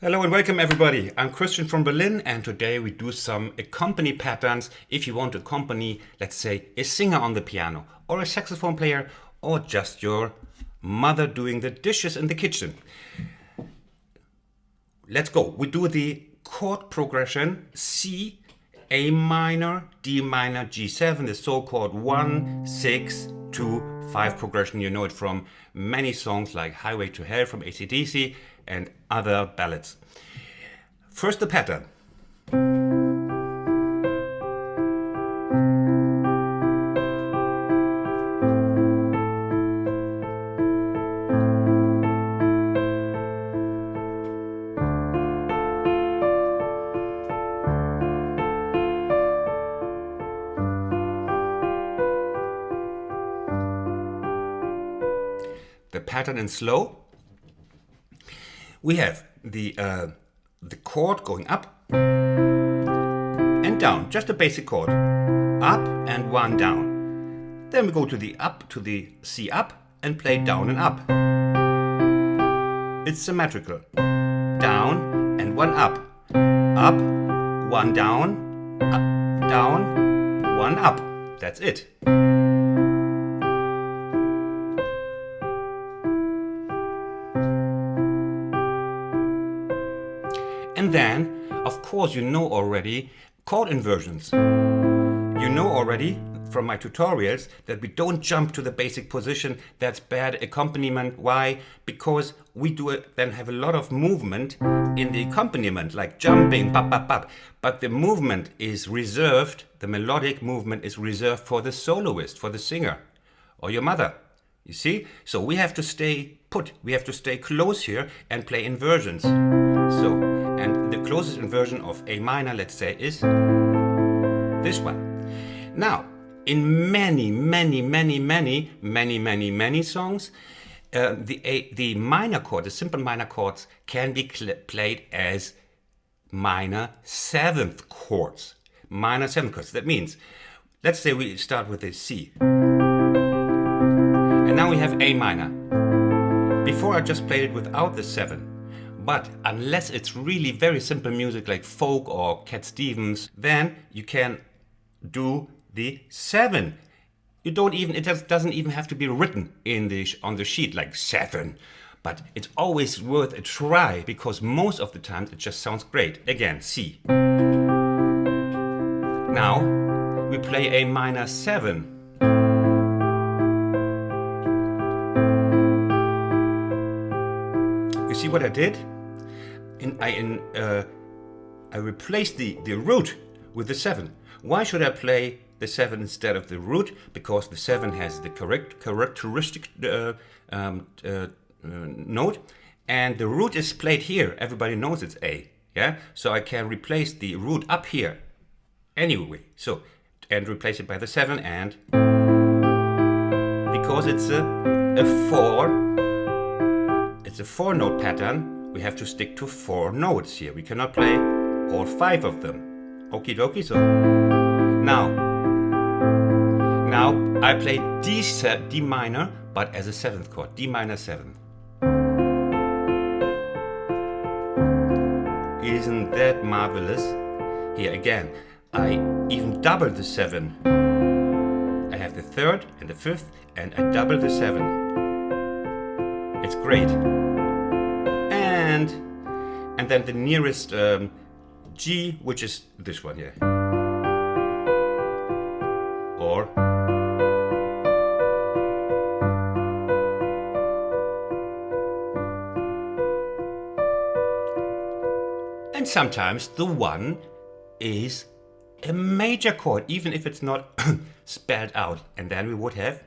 Hello and welcome everybody. I'm Christian from Berlin and today we do some accompany patterns if you want to accompany, let's say, a singer on the piano or a saxophone player or just your mother doing the dishes in the kitchen. Let's go. We do the chord progression C, A minor, D minor, G7, the so-called 1, 6, 2, 5 progression. You know it from many songs like Highway to Hell from AC/DC and other ballads. First, the pattern. The pattern in slow. We have the chord going up and down, just a basic chord, up and one down. Then we go to the up, to the C up and play down and up. It's symmetrical. Down and one up, one down, down, one up. That's it. And then, of course, you know already chord inversions. You know already from my tutorials that we don't jump to the basic position. That's bad accompaniment. Why? Because we then have a lot of movement in the accompaniment, like jumping, bap, bap, bap. But the movement is reserved, the melodic movement is reserved for the soloist, for the singer, or your mother. You see? So we have to stay put. We have to stay close here and play inversions. And the closest inversion of A minor, let's say, is this one. Now, in many songs, the minor chord, the simple minor chords, can be played as minor seventh chords. Minor seventh chords. That means, let's say we start with a C. And now we have A minor. Before I just played it without the 7. But unless it's really very simple music like folk or Cat Stevens, then you can do the 7. It doesn't even have to be written on the sheet like 7. But it's always worth a try because most of the times it just sounds great. Again, C. Now we play A minor 7. You see what I did? I replaced the root with the 7. Why should I play the 7 instead of the root? Because the 7 has the characteristic note, and the root is played here. Everybody knows it's A. Yeah, so I can replace the root up here anyway. So and replace it by the 7, and because it's a 4-note pattern. We have to stick to 4 notes here. We cannot play all 5 of them. Okie dokie. So now I play D minor, but as a 7th chord. D minor 7. Isn't that marvelous? Here again, I even double the 7. I have the 3rd and the 5th, and I double the 7. It's great. And then the nearest G, which is this one here. Or and sometimes the 1 is a major chord, even if it's not spelled out. And then we would have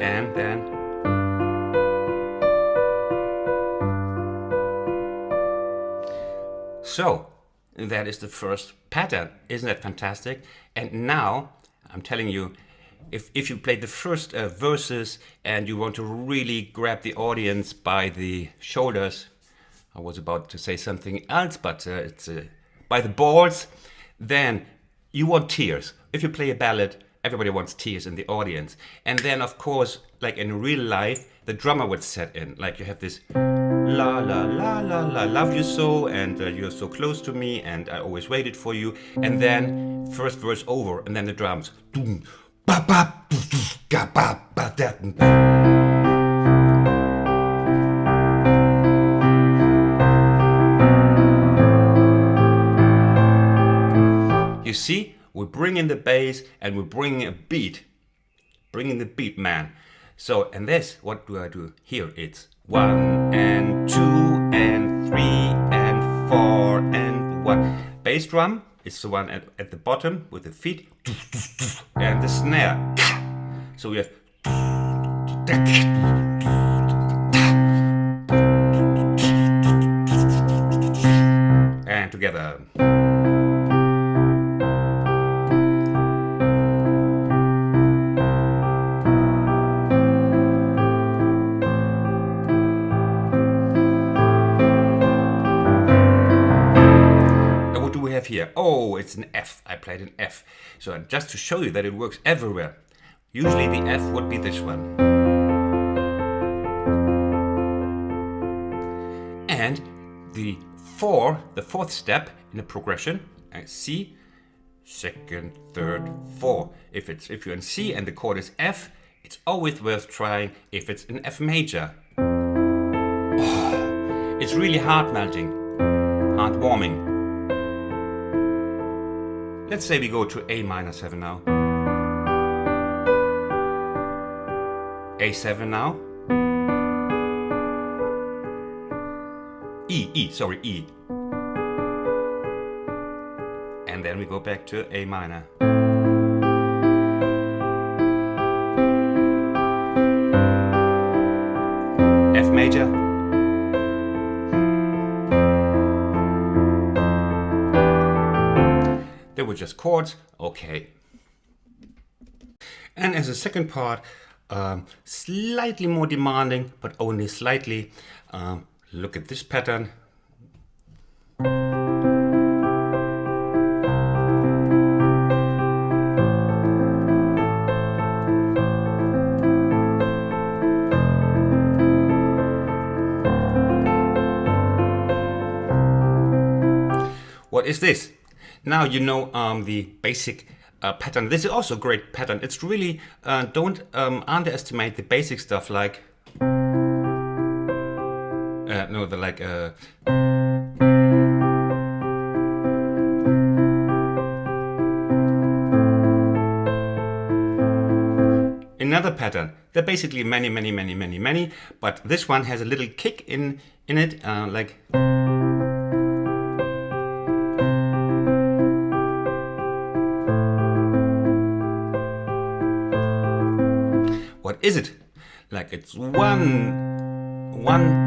and then so that is the first pattern. Isn't that fantastic? And now I'm telling you, if you play the first verses and you want to really grab the audience by the shoulders, I was about to say something else, but it's by the balls, then you want tears. If you play a ballad, everybody wants tears in the audience. And then, of course, like in real life, the drummer would set in. Like you have this la la la la la, love you so, and you're so close to me, and I always waited for you. And then first verse over, and then the drums. You see, we bring in the bass and we bring a beat. Bring in the beat, man. So, and this, what do I do? Here it's 1 and 2 and 3 and 4 and 1. Bass drum is the one at the bottom with the feet. And the snare. So we have. And together. Here. Oh, it's an F. I played an F. So just to show you that it works everywhere. Usually the F would be this one. And the fourth step in the progression, C, second, third, 4. If you're in C and the chord is F, it's always worth trying if it's in F major. Oh, it's really heart-melting, heart-warming. Let's say we go to A minor 7 now. A7 now. E. And then we go back to A minor. F major. They were just chords, okay. And as a second part, slightly more demanding, but only slightly. Look at this pattern. What is this? Now you know the basic pattern. This is also a great pattern. It's really, don't underestimate the basic stuff like, another pattern. They're basically many, but this one has a little kick in it, like. What is it? Like it's 1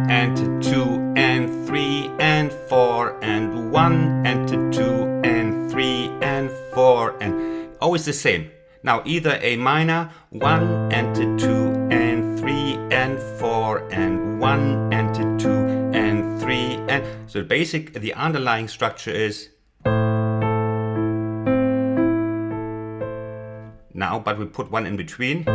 and 2 and 3 and 4 and 1 and 2 and 3 and 4 and always the same. Now either A minor, 1 and 2 and 3 and 4 and 1 and 2 and 3 and so the underlying structure is now, but we put 1 in between.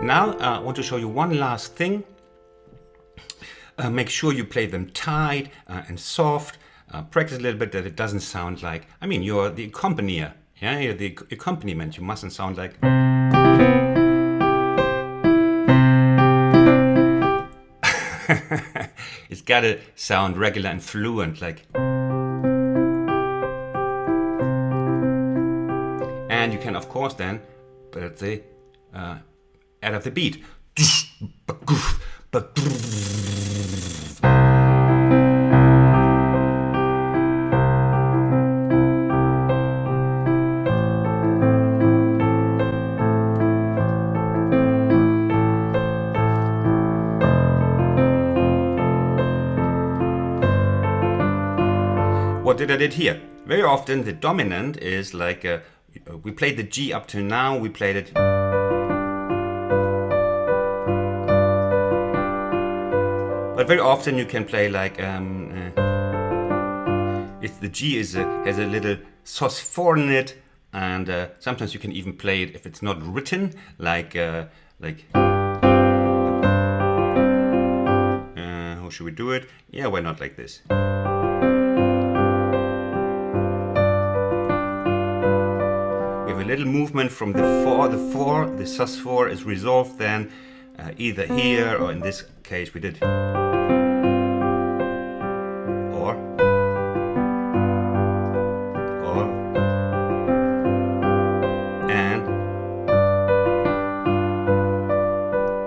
Now I want to show you one last thing. Make sure you play them tight and soft. Practice a little bit that it doesn't sound like, I mean, you're the accompanier. Yeah, you're the accompaniment. You mustn't sound like. It's gotta sound regular and fluent, like. And you can, of course, then put the add of the beat. what did I did here? Very often the dominant is like, we played the G up till now, we played it. But very often you can play like, if the G has a little sus4 in it, and sometimes you can even play it if it's not written, like how should we do it? Yeah, why not like this? We have a little movement from the 4, the sus4 is resolved then, either here or in this case we did.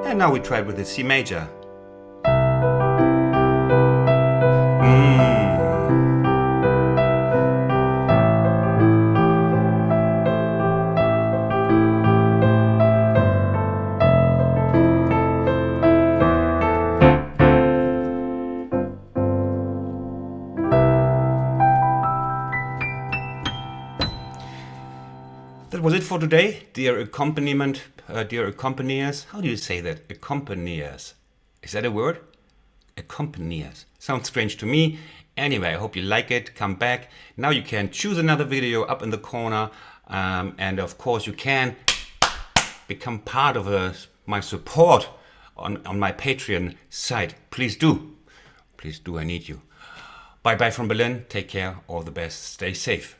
And now we try it with the C major. That was it for today, dear accompaniment, dear accompaniers. How do you say that? Accompaniers. Is that a word? Accompaniers. Sounds strange to me. Anyway, I hope you like it. Come back. Now you can choose another video up in the corner. And of course you can become part of my support on my Patreon site. Please do. Please do, I need you. Bye bye from Berlin. Take care. All the best. Stay safe.